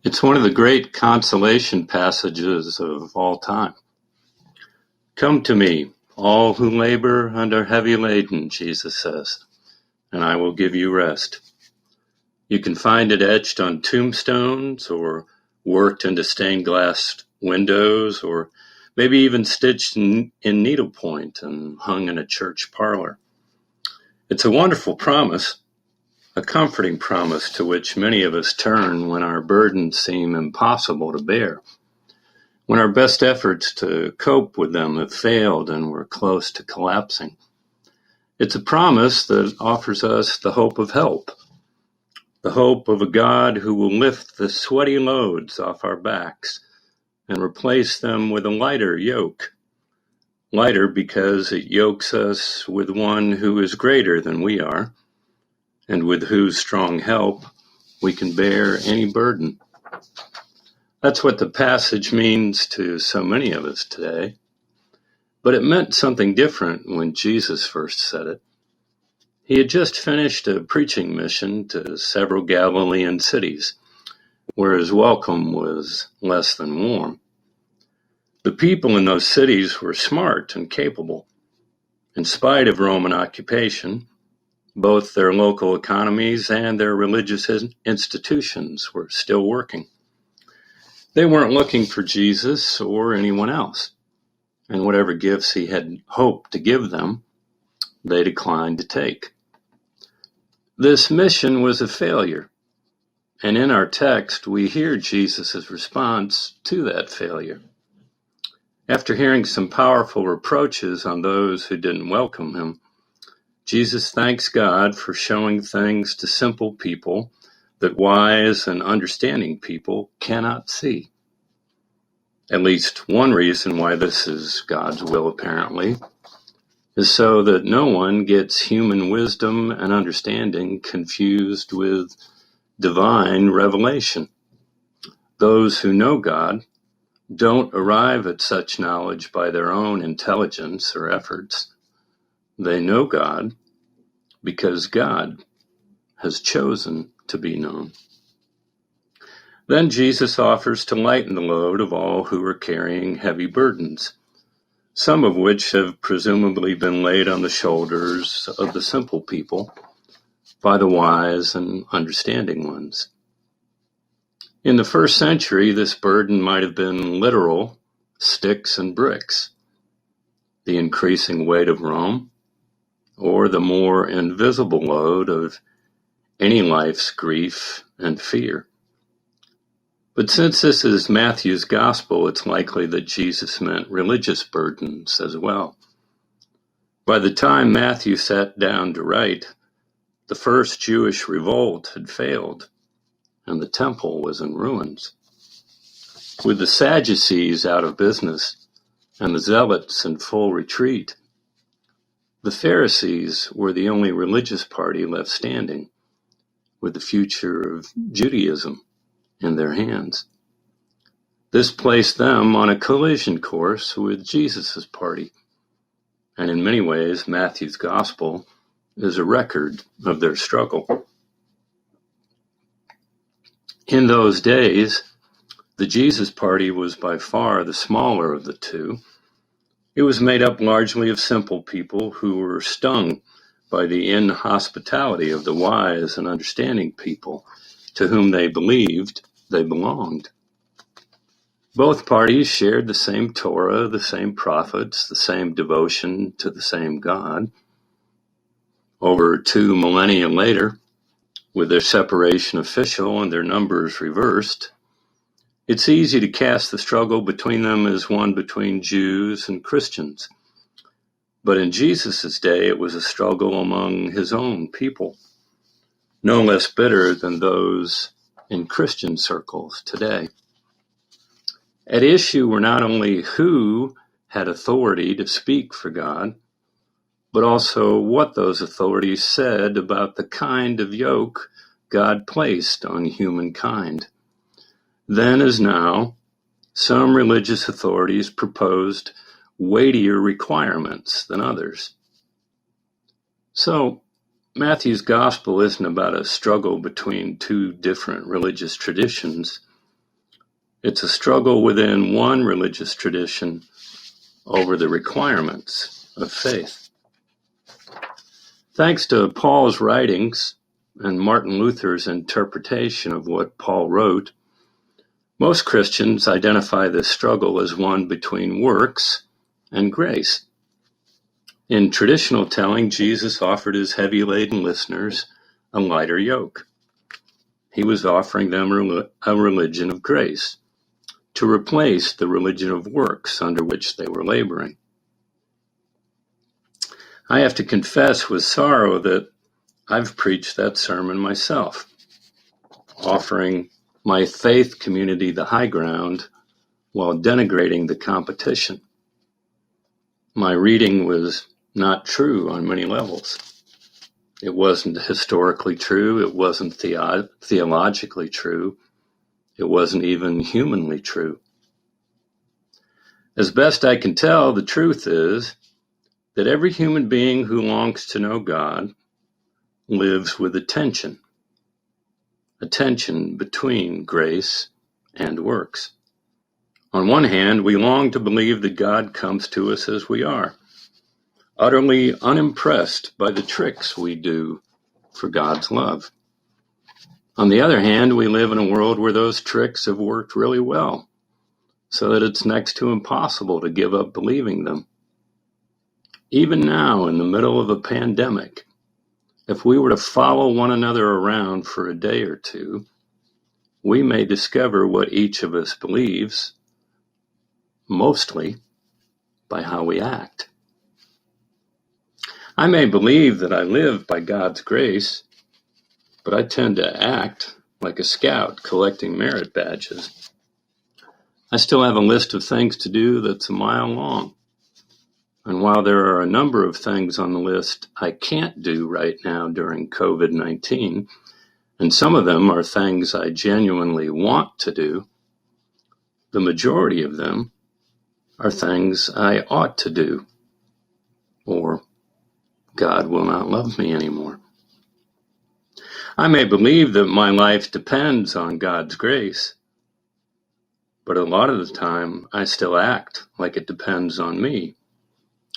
It's one of the great consolation passages of all time. Come to me, all who labor and are heavy laden, Jesus says, and I will give you rest. You can find it etched on tombstones or worked into stained glass windows or maybe even stitched in needlepoint and hung in a church parlor. It's a wonderful promise, a comforting promise to which many of us turn when our burdens seem impossible to bear, when our best efforts to cope with them have failed and we're close to collapsing. It's a promise that offers us the hope of help, the hope of a God who will lift the sweaty loads off our backs and replace them with a lighter yoke. Lighter because it yokes us with one who is greater than we are, and with whose strong help we can bear any burden. That's what the passage means to so many of us today. But it meant something different when Jesus first said it. He had just finished a preaching mission to several Galilean cities, where his welcome was less than warm. The people in those cities were smart and capable. In spite of Roman occupation, both their local economies and their religious institutions were still working. They weren't looking for Jesus or anyone else, and whatever gifts he had hoped to give them, they declined to take. This mission was a failure, and in our text we hear Jesus' response to that failure. After hearing some powerful reproaches on those who didn't welcome him, Jesus thanks God for showing things to simple people that wise and understanding people cannot see. At least one reason why this is God's will, apparently, is so that no one gets human wisdom and understanding confused with divine revelation. Those who know God don't arrive at such knowledge by their own intelligence or efforts. They know God because God has chosen to be known. Then Jesus offers to lighten the load of all who are carrying heavy burdens, some of which have presumably been laid on the shoulders of the simple people by the wise and understanding ones. In the first century, this burden might have been literal, sticks and bricks, the increasing weight of Rome, or the more invisible load of any life's grief and fear. But since this is Matthew's gospel, it's likely that Jesus meant religious burdens as well. By the time Matthew sat down to write, the first Jewish revolt had failed, and the temple was in ruins. With the Sadducees out of business and the Zealots in full retreat, the Pharisees were the only religious party left standing, with the future of Judaism in their hands. This placed them on a collision course with Jesus' party, and in many ways, Matthew's gospel is a record of their struggle. In those days, the Jesus party was by far the smaller of the two. It was made up largely of simple people who were stung by the inhospitality of the wise and understanding people to whom they believed they belonged. Both parties shared the same Torah, the same prophets, the same devotion to the same God. Over 2 millennia later, with their separation official and their numbers reversed, it's easy to cast the struggle between them as one between Jews and Christians. But in Jesus' day, it was a struggle among his own people, no less bitter than those in Christian circles today. At issue were not only who had authority to speak for God, but also what those authorities said about the kind of yoke God placed on humankind. Then as now, some religious authorities proposed weightier requirements than others. So, Matthew's gospel isn't about a struggle between two different religious traditions. It's a struggle within one religious tradition over the requirements of faith. Thanks to Paul's writings and Martin Luther's interpretation of what Paul wrote, most Christians identify this struggle as one between works and grace. In traditional telling, Jesus offered his heavy-laden listeners a lighter yoke. He was offering them a religion of grace to replace the religion of works under which they were laboring. I have to confess with sorrow that I've preached that sermon myself, offering my faith community the high ground while denigrating the competition. My reading was not true on many levels. It wasn't historically true. It wasn't theologically true. It wasn't even humanly true. As best I can tell, the truth is that every human being who longs to know God lives with a tension between grace and works. On one hand, we long to believe that God comes to us as we are, utterly unimpressed by the tricks we do for God's love. On the other hand, we live in a world where those tricks have worked really well, so that it's next to impossible to give up believing them. Even now, in the middle of a pandemic, if we were to follow one another around for a day or two, we may discover what each of us believes, mostly by how we act. I may believe that I live by God's grace, but I tend to act like a scout collecting merit badges. I still have a list of things to do that's a mile long. And while there are a number of things on the list I can't do right now during COVID-19, and some of them are things I genuinely want to do, the majority of them are things I ought to do, or God will not love me anymore. I may believe that my life depends on God's grace, but a lot of the time I still act like it depends on me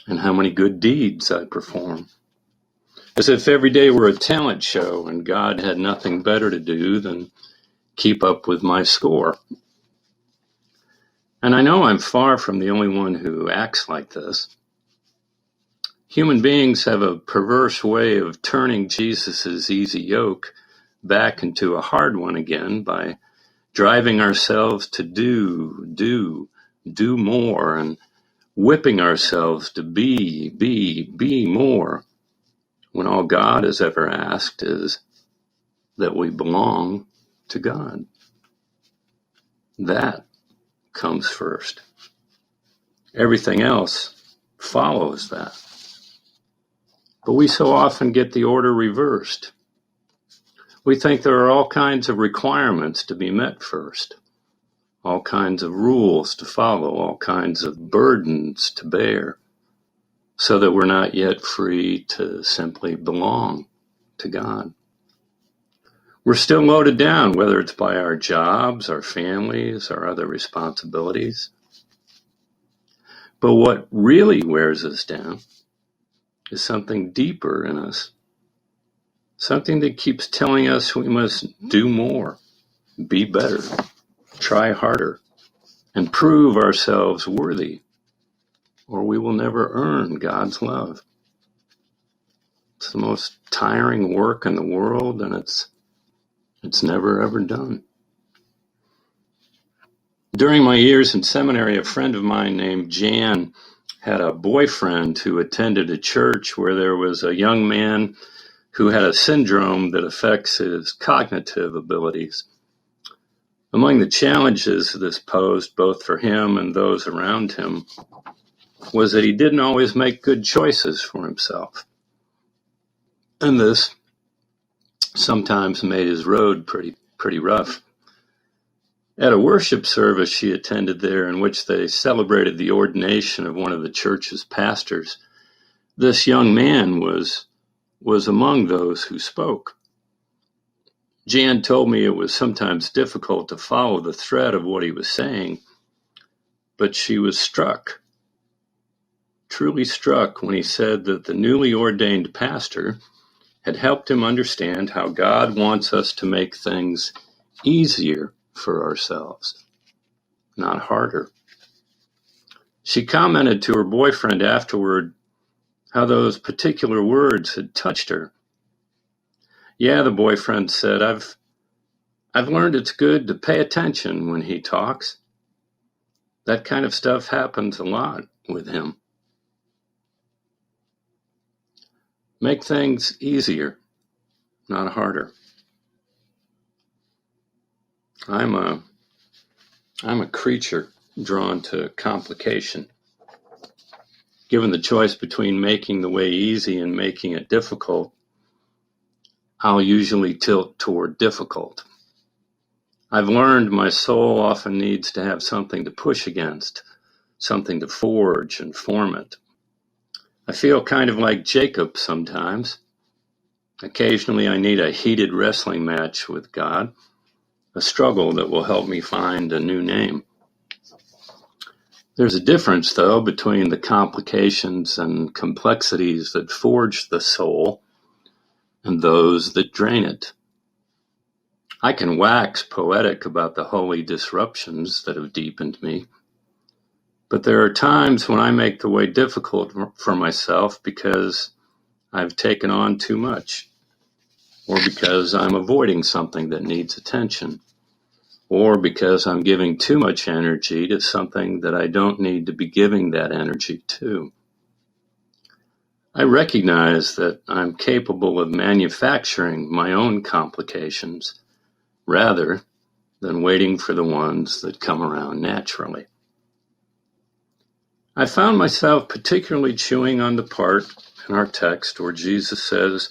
and how many good deeds I perform, as if every day were a talent show and God had nothing better to do than keep up with my score. And I know I'm far from the only one who acts like this. Human beings have a perverse way of turning Jesus's easy yoke back into a hard one again by driving ourselves to do more, and whipping ourselves to be more, when all God has ever asked is that we belong to God. That comes first. Everything else follows that. But we so often get the order reversed. We think there are all kinds of requirements to be met first, all kinds of rules to follow, all kinds of burdens to bear, so that we're not yet free to simply belong to God. We're still loaded down, whether it's by our jobs, our families, our other responsibilities. But what really wears us down is something deeper in us, something that keeps telling us we must do more, be better, try harder, and prove ourselves worthy, or we will never earn God's love. It's the most tiring work in the world, and it's never ever done. During my years in seminary, a friend of mine named Jan had a boyfriend who attended a church where there was a young man who had a syndrome that affects his cognitive abilities. Among the challenges this posed, both for him and those around him, was that he didn't always make good choices for himself. And this sometimes made his road pretty rough. At a worship service she attended there, in which they celebrated the ordination of one of the church's pastors, this young man was among those who spoke. Jan told me it was sometimes difficult to follow the thread of what he was saying, but she was struck, truly struck, when he said that the newly ordained pastor had helped him understand how God wants us to make things easier for ourselves, not harder. She commented to her boyfriend afterward how those particular words had touched her. Yeah, the boyfriend said, I've learned it's good to pay attention when he talks. That kind of stuff happens a lot with him. Make things easier, not harder. I'm a creature drawn to complication. Given the choice between making the way easy and making it difficult, I'll usually tilt toward difficult. I've learned my soul often needs to have something to push against, something to forge and form it. I feel kind of like Jacob sometimes. Occasionally I need a heated wrestling match with God, a struggle that will help me find a new name. There's a difference, though, between the complications and complexities that forge the soul and those that drain it. I can wax poetic about the holy disruptions that have deepened me, but there are times when I make the way difficult for myself because I've taken on too much, or because I'm avoiding something that needs attention, or because I'm giving too much energy to something that I don't need to be giving that energy to. I recognize that I'm capable of manufacturing my own complications rather than waiting for the ones that come around naturally. I found myself particularly chewing on the part in our text where Jesus says,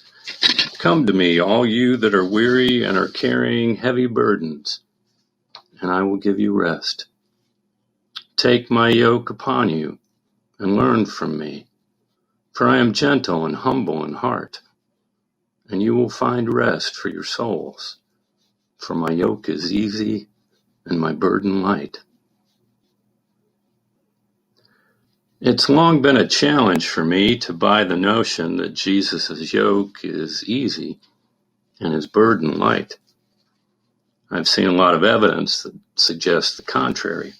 "Come to me, all you that are weary and are carrying heavy burdens, and I will give you rest. Take my yoke upon you and learn from me, for I am gentle and humble in heart, and you will find rest for your souls. For my yoke is easy and my burden light." It's long been a challenge for me to buy the notion that Jesus' yoke is easy and his burden light. I've seen a lot of evidence that suggests the contrary.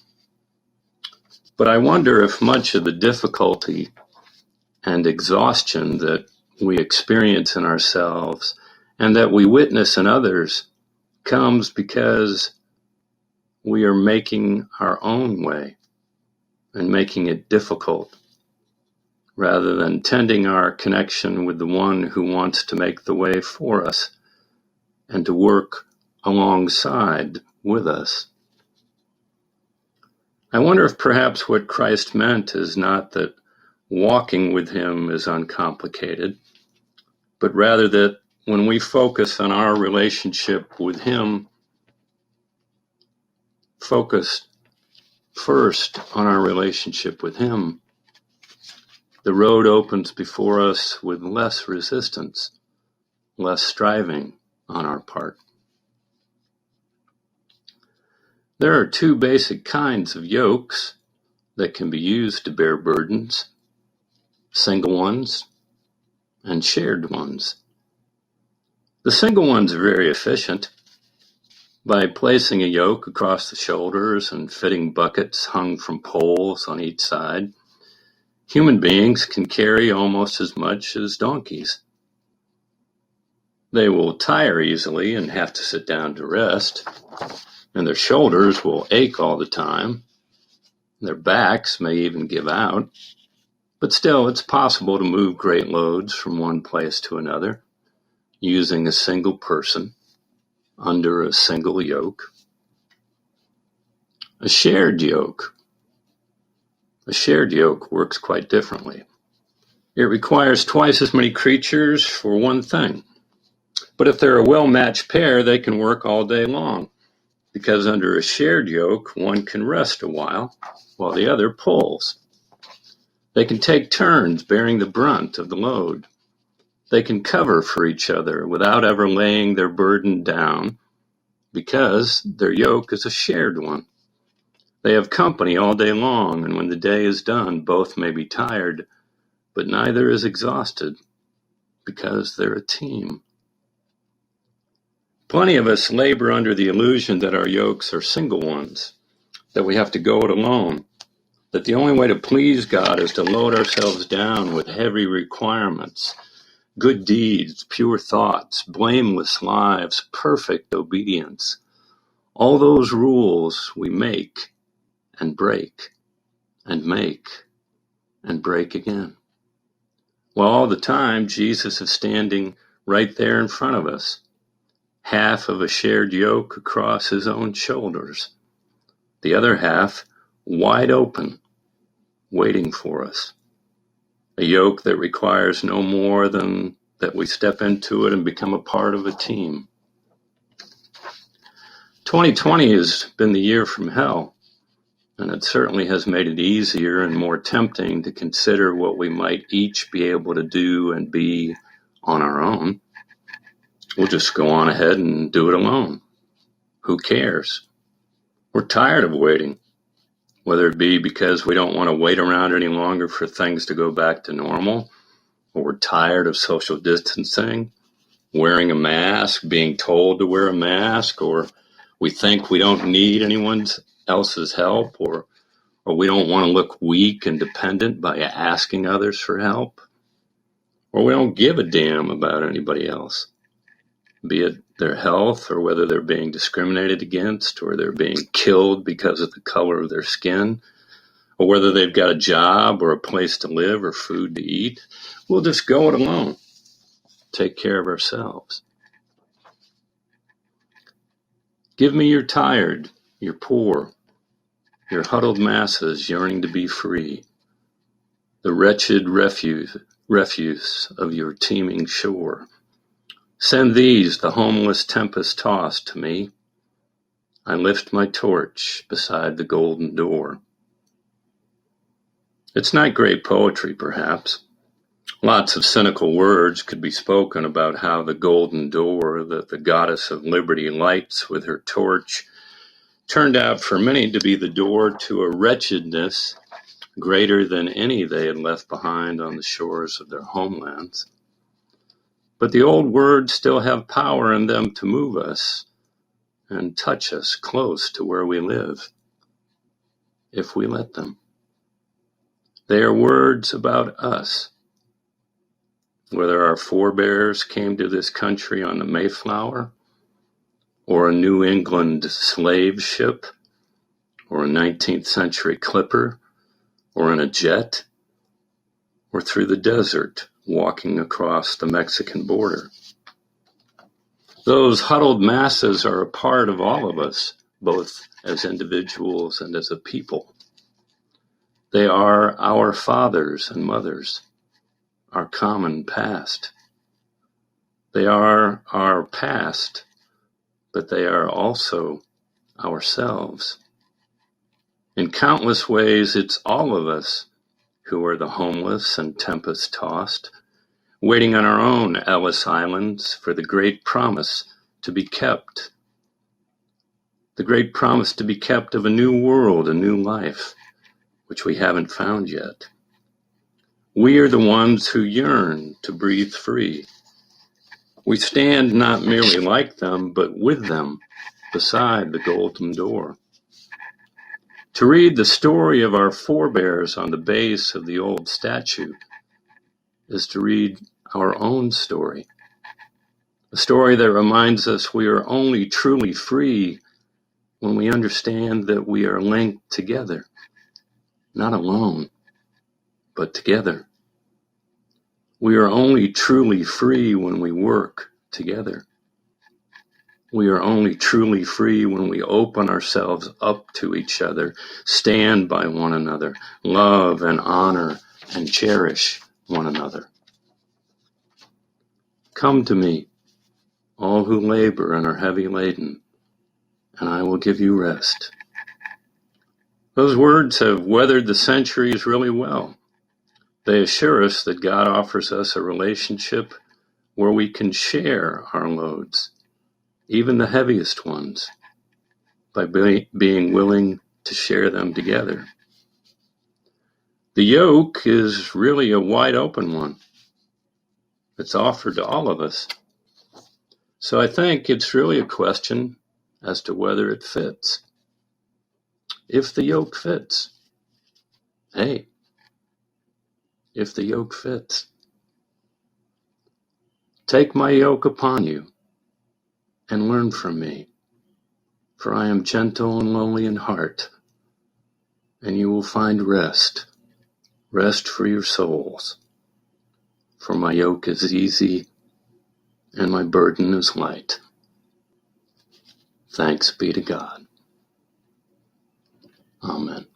But I wonder if much of the difficulty and exhaustion that we experience in ourselves and that we witness in others comes because we are making our own way and making it difficult, rather than tending our connection with the one who wants to make the way for us and to work alongside with us. I wonder if perhaps what Christ meant is not that walking with him is uncomplicated, but rather that when we focus on our relationship with him, focus first on our relationship with him, the road opens before us with less resistance, less striving on our part. There are two basic kinds of yokes that can be used to bear burdens: single ones and shared ones. The single ones are very efficient. By placing a yoke across the shoulders and fitting buckets hung from poles on each side, human beings can carry almost as much as donkeys. They will tire easily and have to sit down to rest, and their shoulders will ache all the time. Their backs may even give out, but still it's possible to move great loads from one place to another using a single person under a single yoke. A shared yoke works quite differently. It requires twice as many creatures for one thing. But if they're a well-matched pair, they can work all day long, because under a shared yoke, one can rest a while the other pulls. They can take turns bearing the brunt of the load, They can cover for each other without ever laying their burden down, because their yoke is a shared one. They have company all day long, and when the day is done, both may be tired, but neither is exhausted, because they're a team. Plenty of us labor under the illusion that our yokes are single ones, that we have to go it alone, that the only way to please God is to load ourselves down with heavy requirements, good deeds, pure thoughts, blameless lives, perfect obedience. All those rules we make and break and make and break again. While all the time, Jesus is standing right there in front of us, half of a shared yoke across his own shoulders, the other half wide open, waiting for us. A yoke that requires no more than that we step into it and become a part of a team. 2020 has been the year from hell, and it certainly has made it easier and more tempting to consider what we might each be able to do and be on our own. We'll just go on ahead and do it alone. Who cares? We're tired of waiting, whether it be because we don't want to wait around any longer for things to go back to normal, or we're tired of social distancing, wearing a mask, being told to wear a mask, or we think we don't need anyone else's help, or we don't want to look weak and dependent by asking others for help, or we don't give a damn about anybody else, be it their health, or whether they're being discriminated against, or they're being killed because of the color of their skin, or whether they've got a job or a place to live or food to eat. We'll just go it alone, take care of ourselves. Give me your tired, your poor, your huddled masses yearning to be free, the wretched refuse of your teeming shore. Send these, the homeless tempest-tossed, to me. I lift my torch beside the golden door. It's not great poetry, perhaps. Lots of cynical words could be spoken about how the golden door that the goddess of liberty lights with her torch turned out for many to be the door to a wretchedness greater than any they had left behind on the shores of their homelands. But the old words still have power in them to move us and touch us close to where we live, if we let them. They are words about us. Whether our forebears came to this country on the Mayflower, or a New England slave ship, or a 19th century clipper, or in a jet, or through the desert walking across the Mexican border. Those huddled masses are a part of all of us, both as individuals and as a people. They are our fathers and mothers, our common past. They are our past, but they are also ourselves. In countless ways, it's all of us who are the homeless and tempest-tossed, waiting on our own Ellis Islands for the great promise to be kept. The great promise to be kept of a new world, a new life, which we haven't found yet. We are the ones who yearn to breathe free. We stand not merely like them, but with them beside the golden door. To read the story of our forebears on the base of the old statue is to read our own story, a story that reminds us we are only truly free when we understand that we are linked together, not alone, but together. We are only truly free when we work together. We are only truly free when we open ourselves up to each other, stand by one another, love and honor and cherish one another. Come to me, all who labor and are heavy laden, and I will give you rest. Those words have weathered the centuries really well. They assure us that God offers us a relationship where we can share our loads, even the heaviest ones, by being willing to share them together. The yoke is really a wide open one. It's offered to all of us. So I think it's really a question as to whether it fits. If the yoke fits, hey, if the yoke fits, take my yoke upon you and learn from me, for I am gentle and lowly in heart, and you will find rest for your souls. For my yoke is easy and my burden is light. Thanks be to God. Amen.